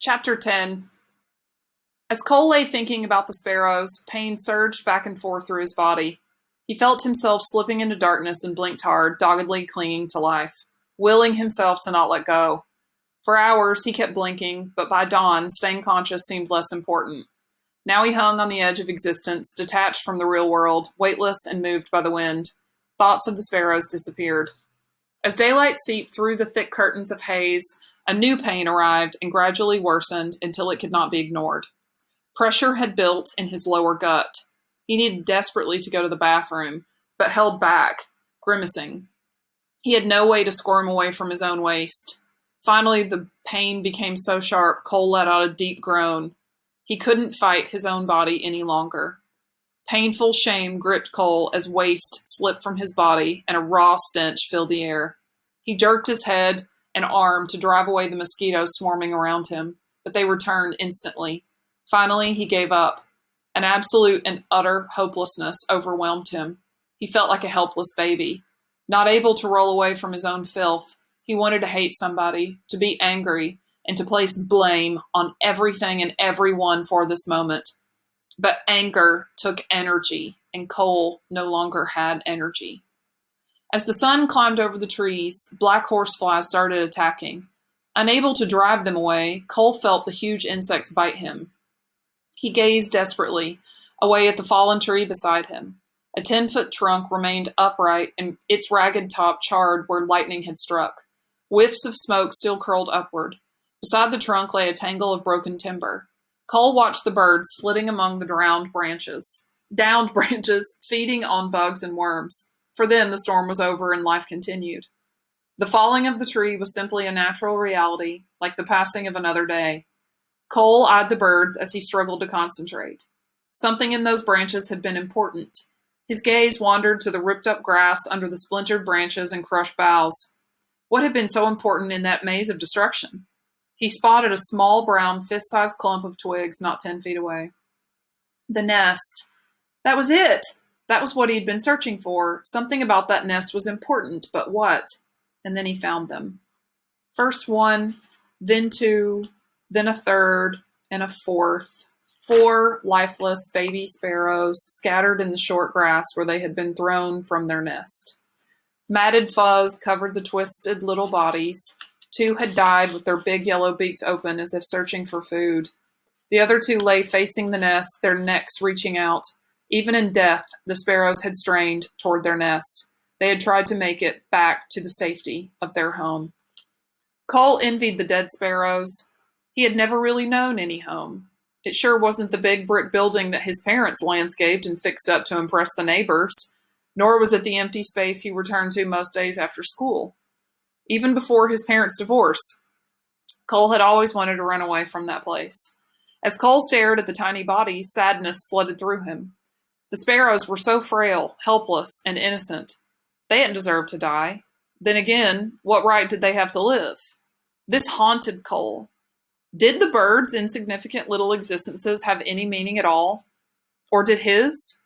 Chapter 10. As Cole lay thinking about the sparrows, pain surged back and forth through his body. He felt himself slipping into darkness and blinked hard, doggedly clinging to life, willing himself to not let go. For hours, he kept blinking, but by dawn, staying conscious seemed less important. Now he hung on the edge of existence, detached from the real world, weightless and moved by the wind. Thoughts of the sparrows disappeared. As daylight seeped through the thick curtains of haze, a new pain arrived and gradually worsened until it could not be ignored. Pressure had built in his lower gut. He needed desperately to go to the bathroom, but held back, grimacing. He had no way to squirm away from his own waist. Finally, the pain became so sharp, Cole let out a deep groan. He couldn't fight his own body any longer. Painful shame gripped Cole as waste slipped from his body and a raw stench filled the air. He jerked his head and arm to drive away the mosquitoes swarming around him, but they returned instantly. Finally, he gave up. An absolute and utter hopelessness overwhelmed him. He felt like a helpless baby. Not able to roll away from his own filth, he wanted to hate somebody, to be angry, and to place blame on everything and everyone for this moment. But anger took energy, and Cole no longer had energy. As the sun climbed over the trees, black horseflies started attacking. Unable to drive them away, Cole felt the huge insects bite him. He gazed desperately, away at the fallen tree beside him. A 10-foot trunk remained upright, and its ragged top charred where lightning had struck. Whiffs of smoke still curled upward. Beside the trunk lay a tangle of broken timber. Cole watched the birds flitting among the downed branches, feeding on bugs and worms. For them, the storm was over and life continued. The falling of the tree was simply a natural reality, like the passing of another day. Cole eyed the birds as he struggled to concentrate. Something in those branches had been important. His gaze wandered to the ripped-up grass under the splintered branches and crushed boughs. What had been so important in that maze of destruction? He spotted a small brown fist-sized clump of twigs not 10 feet away. The nest. That was it! That was what he'd been searching for. Something about that nest was important, but what? And then he found them. First one, then two, then a third, and a fourth. 4 lifeless baby sparrows scattered in the short grass where they had been thrown from their nest. Matted fuzz covered the twisted little bodies. 2 had died with their big yellow beaks open as if searching for food. The other 2 lay facing the nest, their necks reaching out. Even in death, the sparrows had strained toward their nest. They had tried to make it back to the safety of their home. Cole envied the dead sparrows. He had never really known any home. It sure wasn't the big brick building that his parents landscaped and fixed up to impress the neighbors, nor was it the empty space he returned to most days after school. Even before his parents' divorce, Cole had always wanted to run away from that place. As Cole stared at the tiny bodies, sadness flooded through him. The sparrows were so frail, helpless, and innocent. They hadn't deserved to die. Then again, what right did they have to live? This haunted Cole. Did the birds' insignificant little existences have any meaning at all? Or did his?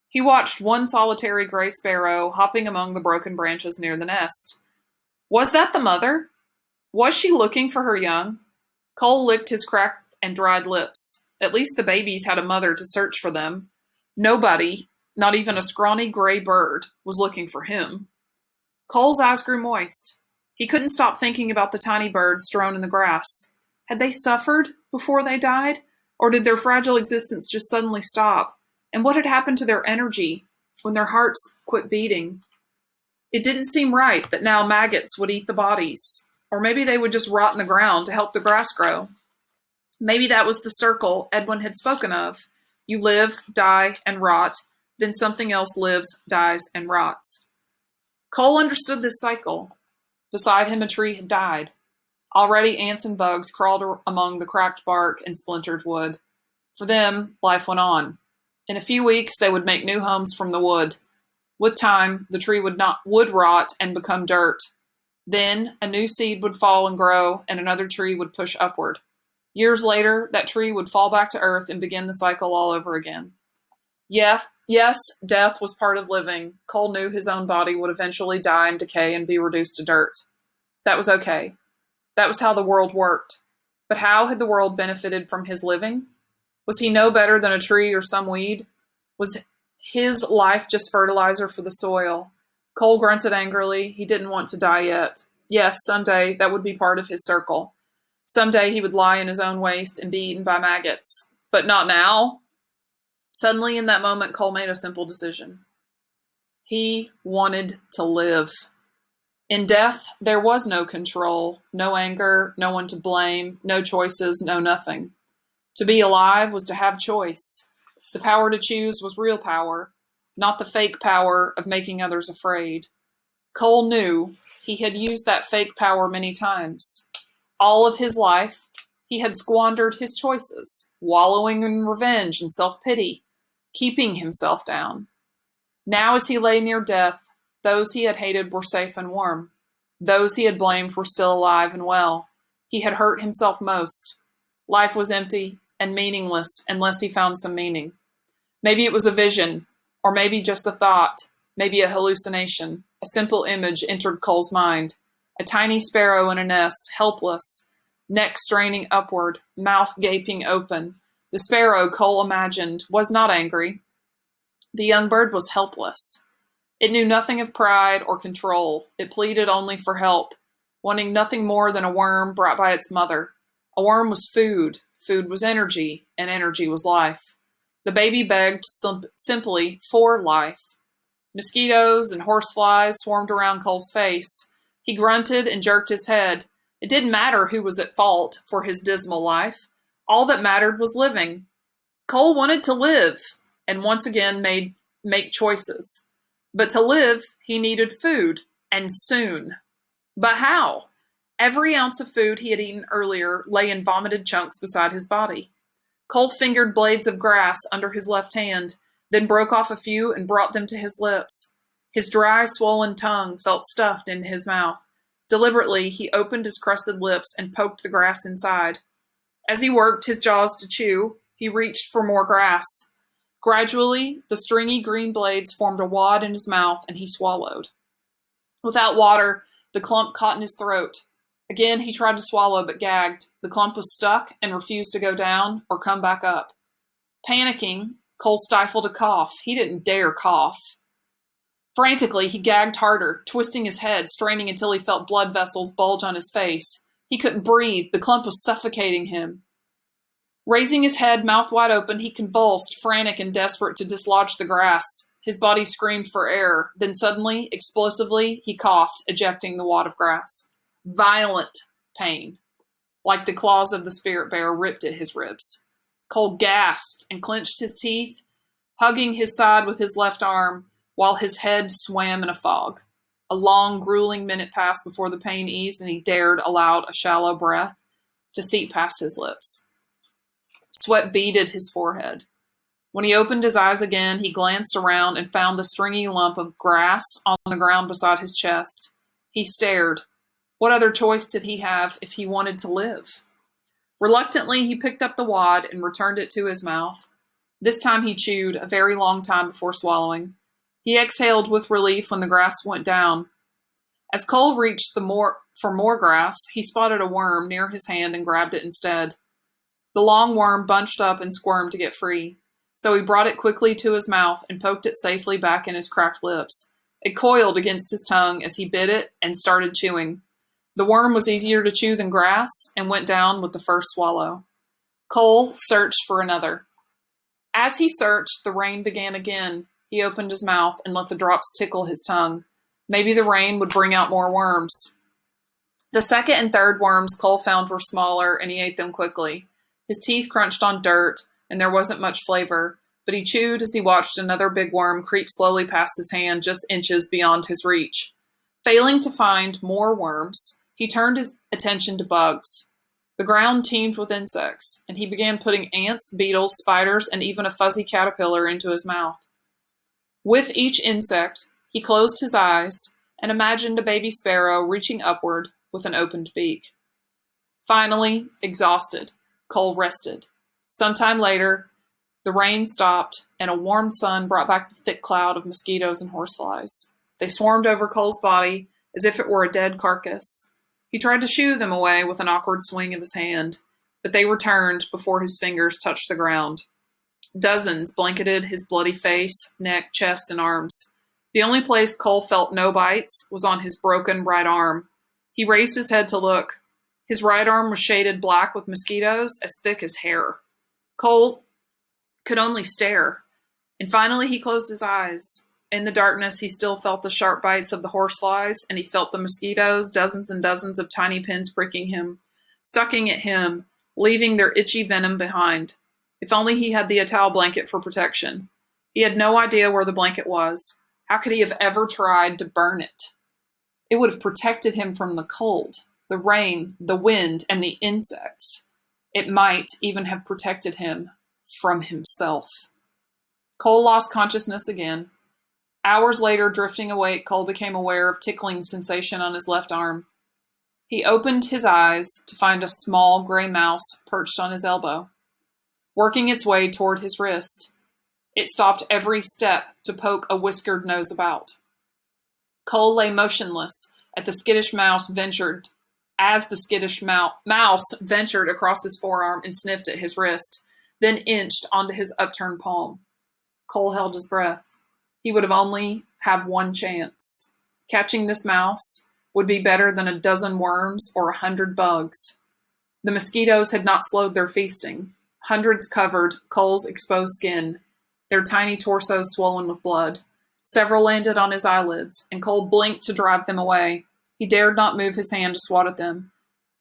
He watched one solitary gray sparrow hopping among the broken branches near the nest. Was that the mother? Was she looking for her young? Cole licked his cracked and dried lips. At least the babies had a mother to search for them. Nobody, not even a scrawny gray bird, was looking for him. Cole's eyes grew moist. He couldn't stop thinking about the tiny birds strewn in the grass. Had they suffered before they died? Or did their fragile existence just suddenly stop? And what had happened to their energy when their hearts quit beating? It didn't seem right that now maggots would eat the bodies. Or maybe they would just rot in the ground to help the grass grow. Maybe that was the circle Edwin had spoken of. You live, die, and rot. Then something else lives, dies, and rots. Cole understood this cycle. Beside him, a tree had died. Already ants and bugs crawled among the cracked bark and splintered wood. For them, life went on. In a few weeks, they would make new homes from the wood. With time, the tree would rot and become dirt. Then, a new seed would fall and grow, and another tree would push upward. Years later, that tree would fall back to earth and begin the cycle all over again. Yes, death was part of living. Cole knew his own body would eventually die and decay and be reduced to dirt. That was okay. That was how the world worked. But how had the world benefited from his living? Was he no better than a tree or some weed? Was his life just fertilizer for the soil? Cole grunted angrily. He didn't want to die yet. Yes, someday that would be part of his circle. Someday he would lie in his own waste and be eaten by maggots. But not now. Suddenly, in that moment, Cole made a simple decision. He wanted to live. In death, there was no control, no anger, no one to blame, no choices, no nothing. To be alive was to have choice. The power to choose was real power, not the fake power of making others afraid. Cole knew he had used that fake power many times. All of his life, he had squandered his choices, wallowing in revenge and self-pity, keeping himself down. Now as he lay near death, those he had hated were safe and warm. Those he had blamed were still alive and well. He had hurt himself most. Life was empty and meaningless unless he found some meaning. Maybe it was a vision, or maybe just a thought, maybe a hallucination. A simple image entered Cole's mind. A tiny sparrow in a nest, helpless, neck straining upward, mouth gaping open. The sparrow, Cole imagined, was not angry. The young bird was helpless. It knew nothing of pride or control. It pleaded only for help, wanting nothing more than a worm brought by its mother. A worm was food. Food was energy, and energy was life. The baby begged simply for life. Mosquitoes and horseflies swarmed around Cole's face. He grunted and jerked his head. It didn't matter who was at fault for his dismal life. All that mattered was living. Cole wanted to live, and once again make choices. But to live, he needed food, and soon. But how? Every ounce of food he had eaten earlier lay in vomited chunks beside his body. Cole fingered blades of grass under his left hand, then broke off a few and brought them to his lips. His dry, swollen tongue felt stuffed in his mouth. Deliberately, he opened his crusted lips and poked the grass inside. As he worked his jaws to chew, he reached for more grass. Gradually, the stringy green blades formed a wad in his mouth, and he swallowed. Without water, the clump caught in his throat. Again, he tried to swallow, but gagged. The clump was stuck and refused to go down or come back up. Panicking, Cole stifled a cough. He didn't dare cough. Frantically, he gagged harder, twisting his head, straining until he felt blood vessels bulge on his face. He couldn't breathe. The clump was suffocating him. Raising his head, mouth wide open, he convulsed, frantic and desperate to dislodge the grass. His body screamed for air. Then suddenly, explosively, he coughed, ejecting the wad of grass. Violent pain, like the claws of the spirit bear, ripped at his ribs. Cole gasped and clenched his teeth, hugging his side with his left arm, while his head swam in a fog. A long, grueling minute passed before the pain eased and he dared allow a shallow breath to seep past his lips. Sweat beaded his forehead. When he opened his eyes again, he glanced around and found the stringy lump of grass on the ground beside his chest. He stared. What other choice did he have if he wanted to live? Reluctantly, he picked up the wad and returned it to his mouth. This time he chewed a very long time before swallowing. He exhaled with relief when the grass went down. As Cole reached for more grass, he spotted a worm near his hand and grabbed it instead. The long worm bunched up and squirmed to get free, so he brought it quickly to his mouth and poked it safely back in his cracked lips. It coiled against his tongue as he bit it and started chewing. The worm was easier to chew than grass and went down with the first swallow. Cole searched for another. As he searched, the rain began again. He opened his mouth and let the drops tickle his tongue. Maybe the rain would bring out more worms. The second and third worms Cole found were smaller, and he ate them quickly. His teeth crunched on dirt, and there wasn't much flavor, but he chewed as he watched another big worm creep slowly past his hand just inches beyond his reach. Failing to find more worms, he turned his attention to bugs. The ground teemed with insects, and he began putting ants, beetles, spiders, and even a fuzzy caterpillar into his mouth. With each insect, he closed his eyes and imagined a baby sparrow reaching upward with an opened beak. Finally, exhausted, Cole rested. Sometime later, the rain stopped, and a warm sun brought back the thick cloud of mosquitoes and horseflies. They swarmed over Cole's body as if it were a dead carcass. He tried to shoo them away with an awkward swing of his hand. but they returned before his fingers touched the ground. Dozens blanketed his bloody face, neck, chest, and arms. The only place Cole felt no bites was on his broken right arm. He raised his head to look. His right arm was shaded black with mosquitoes as thick as hair. Cole could only stare, and finally he closed his eyes. In the darkness, he still felt the sharp bites of the horseflies, and he felt the mosquitoes, dozens and dozens of tiny pins pricking him, sucking at him, leaving their itchy venom behind. If only he had the Atal blanket for protection. He had no idea where the blanket was. How could he have ever tried to burn it? It would have protected him from the cold, the rain, the wind, and the insects. It might even have protected him from himself. Cole lost consciousness again. Hours later, drifting awake, Cole became aware of tickling sensation on his left arm. He opened his eyes to find a small gray mouse perched on his elbow, working its way toward his wrist. It stopped every step to poke a whiskered nose about. Cole lay motionless as the skittish mouse ventured across his forearm and sniffed at his wrist, then inched onto his upturned palm. Cole held his breath. He would have only had one chance. Catching this mouse would be better than a dozen worms or 100 bugs. The mosquitoes had not slowed their feasting. Hundreds covered Cole's exposed skin, their tiny torsos swollen with blood. Several landed on his eyelids, and Cole blinked to drive them away. He dared not move his hand to swat at them.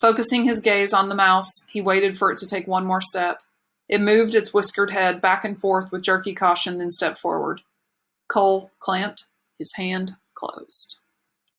Focusing his gaze on the mouse, he waited for it to take one more step. It moved its whiskered head back and forth with jerky caution, then stepped forward. Cole clamped his hand closed.